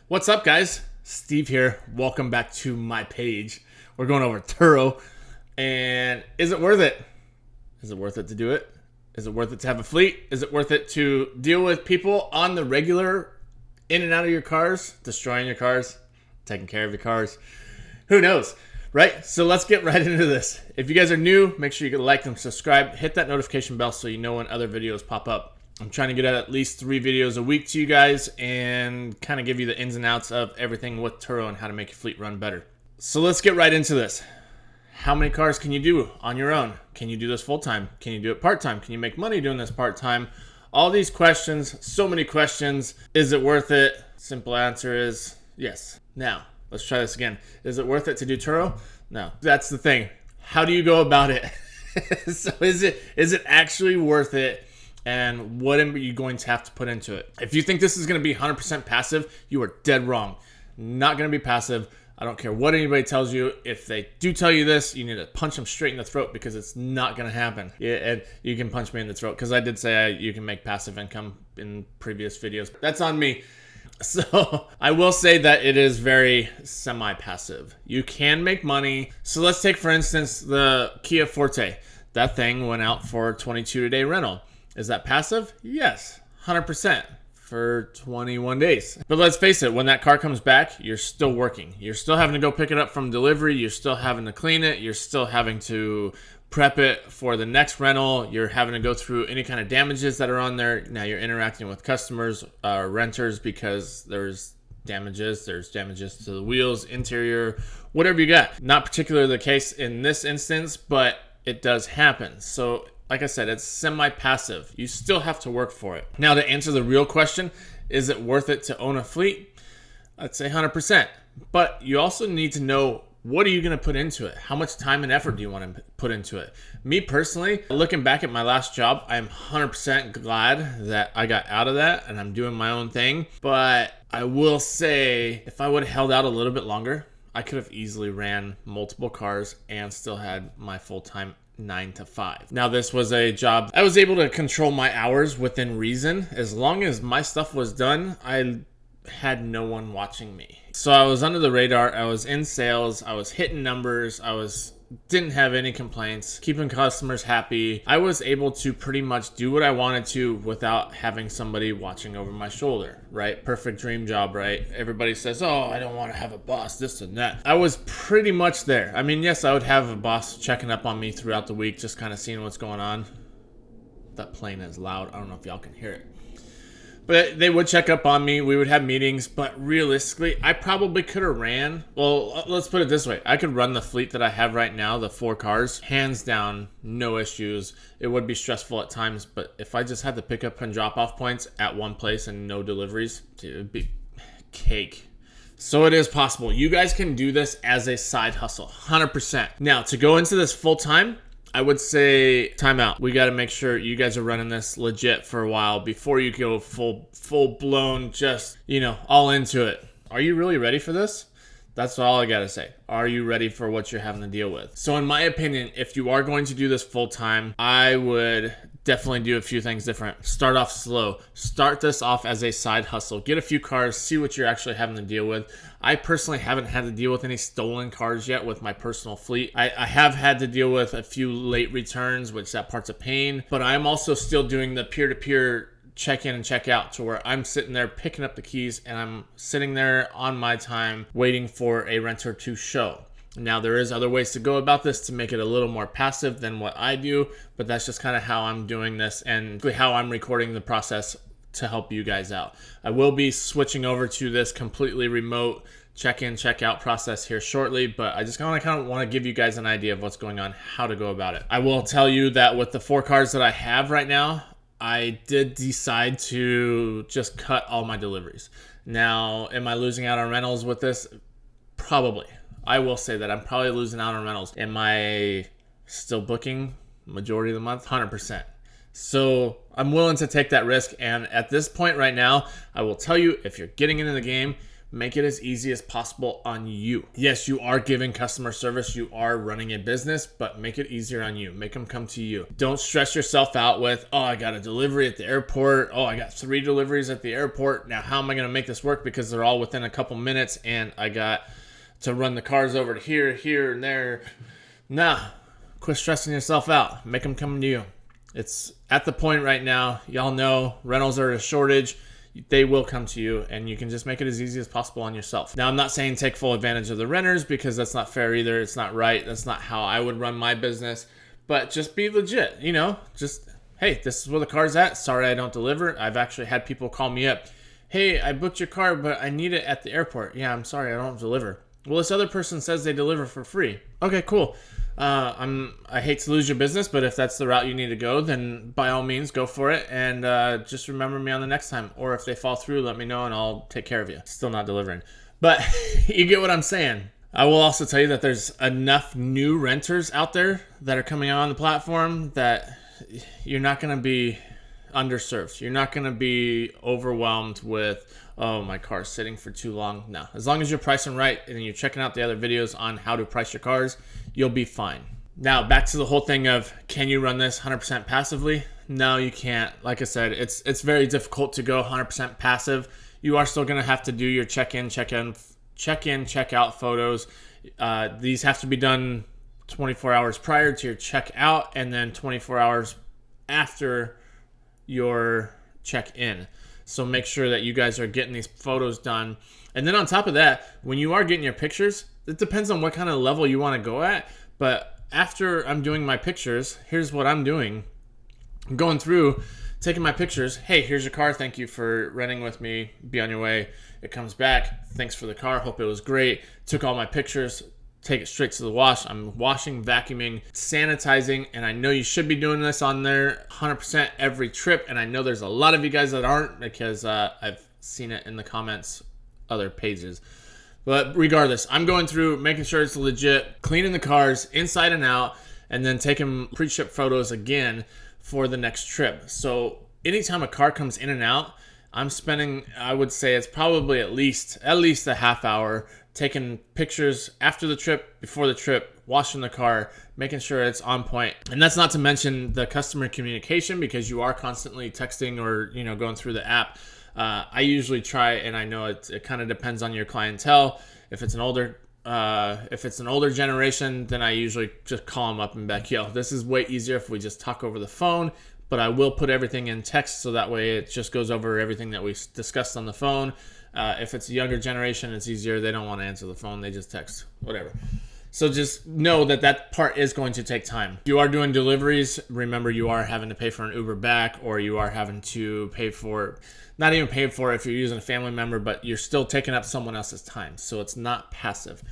What's up, guys? Steve here. Welcome back to my page. We're going over Turo. And is it worth it? Is it worth it to do it? Is it worth it to have a fleet? Is it worth it to deal with people on the regular, in and out of your cars, destroying your cars, taking care of your cars? Who knows, right? So let's get right into this. If you guys are new, make sure you like and subscribe. Hit that notification bell so you know when other videos pop up. I'm trying to get at least 3 videos a week to you guys and kind of give you the ins and outs of everything with Turo and how to make your fleet run better. So let's get right into this. How many cars can you do on your own? Can you do this full-time? Can you do it part-time? Can you make money doing this part-time? All these questions, so many questions. Is it worth it? Simple answer is yes. Now, let's try this again. Is it worth it to do Turo? No. That's the thing. How do you go about it? So is it actually worth it? And what are you going to have to put into it? If you think this is going to be 100% passive, you are dead wrong. Not going to be passive. I don't care what anybody tells you. If they do tell you this, you need to punch them straight in the throat because it's not going to happen. Yeah, and you can punch me in the throat because I did say you can make passive income in previous videos. That's on me. So I will say that it is very semi-passive. You can make money. So let's take, for instance, the Kia Forte. That thing went out for 22 a day rental. Is that passive? Yes, 100% for 21 days. But let's face it, when that car comes back, you're still working. You're still having to go pick it up from delivery. You're still having to clean it. You're still having to prep it for the next rental. You're having to go through any kind of damages that are on there. Now you're interacting with customers, renters, because there's damages to the wheels, interior, whatever you got. Not particularly the case in this instance, but it does happen. So like I said, it's semi-passive. You still have to work for it. Now, to answer the real question, is it worth it to own a fleet? I'd say 100%. But you also need to know, what are you going to put into it? How much time and effort do you want to put into it? Me personally, looking back at my last job, I'm 100% glad that I got out of that and I'm doing my own thing. But I will say, if I would have held out a little bit longer, I could have easily ran multiple cars and still had my full-time 9 to 5. Now, this was a job I was able to control my hours within reason. As long as my stuff was done, I had no one watching me. So I was under the radar. I was in sales. I was hitting numbers. Didn't have any complaints, keeping customers happy. I was able to pretty much do what I wanted to without having somebody watching over my shoulder, right? Perfect dream job, right? Everybody says, oh, I don't want to have a boss, this and that. I was pretty much there. I mean, yes, I would have a boss checking up on me throughout the week, just kind of seeing what's going on. That plane is loud. I don't know if y'all can hear it. But they would check up on me. We would have meetings. But realistically, I probably could have ran. Well, let's put it this way. I could run the fleet that I have right now, the 4 cars, hands down, no issues. It would be stressful at times. But if I just had to pick up and drop off points at one place and no deliveries, it would be cake. So it is possible. You guys can do this as a side hustle, 100%. Now, to go into this full time, I would say time out. We got to make sure you guys are running this legit for a while before you go full blown, just, all into it. Are you really ready for this? That's all I got to say. Are you ready for what you're having to deal with? So in my opinion, if you are going to do this full time, I would definitely do a few things different. Start off slow. Start this off as a side hustle. Get a few cars, see what you're actually having to deal with. I personally haven't had to deal with any stolen cars yet with my personal fleet. I have had to deal with a few late returns, which that part's a pain, but I'm also still doing the peer-to-peer check in and check out, to where I'm sitting there picking up the keys and I'm sitting there on my time waiting for a renter to show. Now, there is other ways to go about this to make it a little more passive than what I do, but that's just kind of how I'm doing this and how I'm recording the process to help you guys out. I will be switching over to this completely remote check-in, check-out process here shortly, but I just kind of want to give you guys an idea of what's going on, how to go about it. I will tell you that with the 4 cars that I have right now, I did decide to just cut all my deliveries. Now, am I losing out on rentals with this? Probably. I will say that I'm probably losing out on rentals. Am I still booking majority of the month? 100%. So I'm willing to take that risk. And at this point right now, I will tell you, if you're getting into the game, Make it as easy as possible on you. Yes, you are giving customer service, you are running a business, but make it easier on you. Make them come to you. Don't stress yourself out with, oh, I got a delivery at the airport. Oh, I got 3 deliveries at the airport. Now, how am I going to make this work? Because they're all within a couple minutes and I got to run the cars over to here, here, and there. Nah, quit stressing yourself out. Make them come to you. It's at the point right now, y'all know rentals are a shortage. They will come to you, and you can just make it as easy as possible on yourself. Now, I'm not saying take full advantage of the renters because that's not fair either. It's not right. That's not how I would run my business. But just be legit, just, hey, this is where the car's at. Sorry I don't deliver. I've actually had people call me up. Hey, I booked your car, but I need it at the airport. Yeah, I'm sorry, I don't deliver. Well, this other person says they deliver for free. Okay, cool. I hate to lose your business, but if that's the route you need to go, then by all means, go for it. And just remember me on the next time. Or if they fall through, let me know and I'll take care of you. Still not delivering. But you get what I'm saying. I will also tell you that there's enough new renters out there that are coming out on the platform that you're not going to be underserved. You're not going to be overwhelmed with, oh, my car's sitting for too long. No, as long as you're pricing right and you're checking out the other videos on how to price your cars, you'll be fine. Now, back to the whole thing of, can you run this 100% passively? No, you can't. Like I said, it's very difficult to go 100% passive. You are still going to have to do your check-in, check-out photos. These have to be done 24 hours prior to your check-out and then 24 hours after your check-in. So make sure that you guys are getting these photos done. And then on top of that, when you are getting your pictures, it depends on what kind of level you want to go at. But after I'm doing my pictures, here's what I'm doing. I'm going through, taking my pictures. Hey, here's your car. Thank you for renting with me. Be on your way. It comes back. Thanks for the car. Hope it was great. Took all my pictures. Take it straight to the wash. I'm washing, vacuuming, sanitizing, and I know you should be doing this on there 100% every trip, and I know there's a lot of you guys that aren't because I've seen it in the comments, other pages. But regardless, I'm going through, making sure it's legit, cleaning the cars inside and out, and then taking pre-trip photos again for the next trip. So anytime a car comes in and out, I'm spending, I would say it's probably at least a half hour taking pictures after the trip, before the trip, washing the car, making sure it's on point. And that's not to mention the customer communication because you are constantly texting or, going through the app. I usually try, and I know it kind of depends on your clientele. If it's an older generation, then I usually just call them up and be like, yo, this is way easier if we just talk over the phone, but I will put everything in text so that way it just goes over everything that we discussed on the phone. If it's a younger generation, it's easier. They don't want to answer the phone. They just text, whatever. So just know that part is going to take time. If you are doing deliveries, remember you are having to pay for an Uber back, or you are having to pay for, not even pay for it if you're using a family member, but you're still taking up someone else's time. So it's not passive.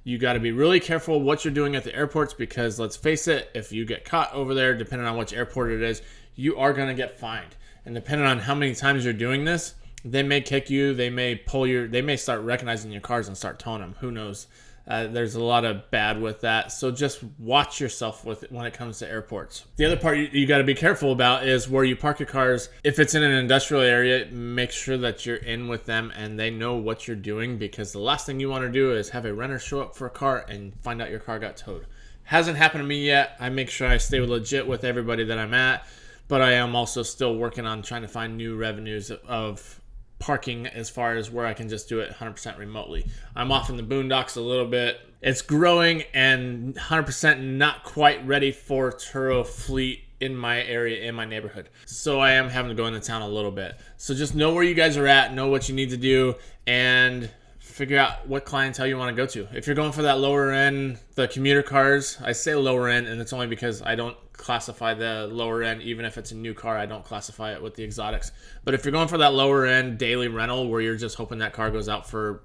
You got to be really careful what you're doing at the airports because let's face it, if you get caught over there, depending on which airport it is, you are going to get fined. And depending on how many times you're doing this, they may kick you, they may start recognizing your cars and start towing them. Who knows? There's a lot of bad with that. So just watch yourself when it comes to airports. The other part you got to be careful about is where you park your cars. If it's in an industrial area, make sure that you're in with them and they know what you're doing because the last thing you want to do is have a renter show up for a car and find out your car got towed. Hasn't happened to me yet. I make sure I stay legit with everybody that I'm at, but I am also still working on trying to find new revenues of parking as far as where I can just do it 100% remotely. I'm off in the boondocks a little bit. It's growing and 100% not quite ready for Turo fleet in my area, in my neighborhood. So I am having to go into town a little bit. So just know where you guys are at, know what you need to do, and figure out what clientele you want to go to. If you're going for that lower end, the commuter cars, I say lower end, and it's only because I don't classify the lower end. Even if it's a new car, I don't classify it with the exotics. But if you're going for that lower end daily rental where you're just hoping that car goes out for,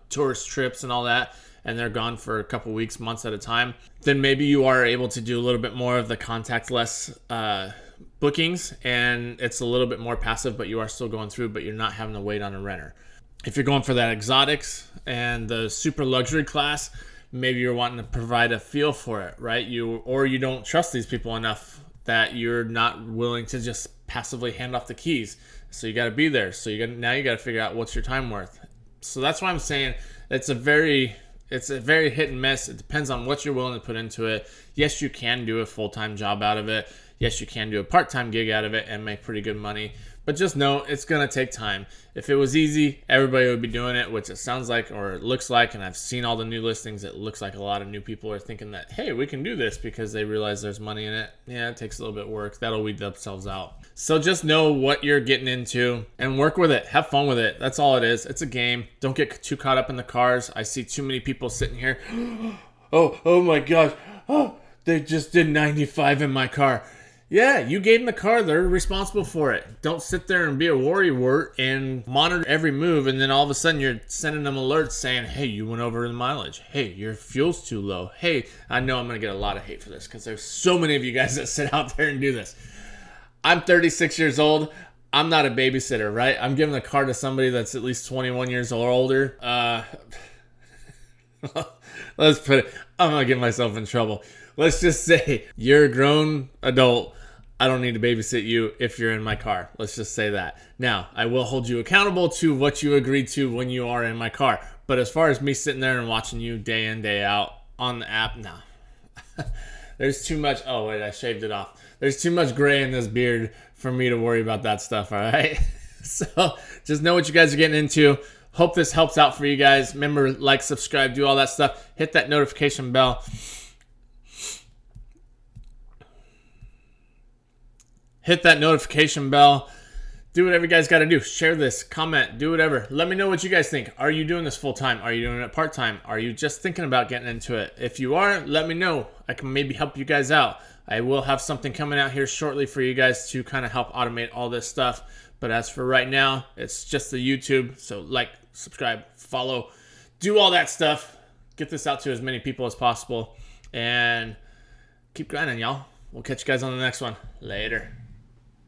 tourist trips and all that, and they're gone for a couple weeks, months at a time, then maybe you are able to do a little bit more of the contactless bookings, and it's a little bit more passive, but you are still going through, but you're not having to wait on a renter. If you're going for that exotics and the super luxury class, maybe you're wanting to provide a feel for it, right? You don't trust these people enough that you're not willing to just passively hand off the keys. So you got to be there. So now you got to figure out what's your time worth. So that's why I'm saying it's a very hit and miss. It depends on what you're willing to put into it. Yes, you can do a full-time job out of it. Yes, you can do a part-time gig out of it and make pretty good money. But just know it's going to take time. If it was easy, everybody would be doing it, which it sounds like or it looks like, and I've seen all the new listings, it looks like a lot of new people are thinking that, hey, we can do this because they realize there's money in it. Yeah, it takes a little bit of work. That'll weed themselves out. So just know what you're getting into and work with it. Have fun with it. That's all it is. It's a game. Don't get too caught up in the cars. I see too many people sitting here. Oh my gosh. Oh, they just did 95 in my car. Yeah, you gave them the car. They're responsible for it. Don't sit there and be a worrywart and monitor every move, and then all of a sudden you're sending them alerts saying, hey, you went over the mileage. Hey, your fuel's too low. Hey, I know I'm going to get a lot of hate for this because there's so many of you guys that sit out there and do this. I'm 36 years old. I'm not a babysitter, right? I'm giving the car to somebody that's at least 21 years or older. Let's put it, I'm going to get myself in trouble. Let's just say you're a grown adult. I don't need to babysit you if you're in my car. Let's just say that. Now, I will hold you accountable to what you agreed to when you are in my car. But as far as me sitting there and watching you day in, day out on the app, no. There's too much. Oh, wait, I shaved it off. There's too much gray in this beard for me to worry about that stuff, all right? So just know what you guys are getting into. Hope this helps out for you guys. Remember, like, subscribe, do all that stuff. Hit that notification bell. Hit that notification bell. Do whatever you guys got to do. Share this, comment, do whatever. Let me know what you guys think. Are you doing this full time? Are you doing it part time? Are you just thinking about getting into it? If you are, let me know. I can maybe help you guys out. I will have something coming out here shortly for you guys to kind of help automate all this stuff. But as for right now, it's just the YouTube. So like, subscribe, follow, do all that stuff. Get this out to as many people as possible. And keep grinding, y'all. We'll catch you guys on the next one. Later.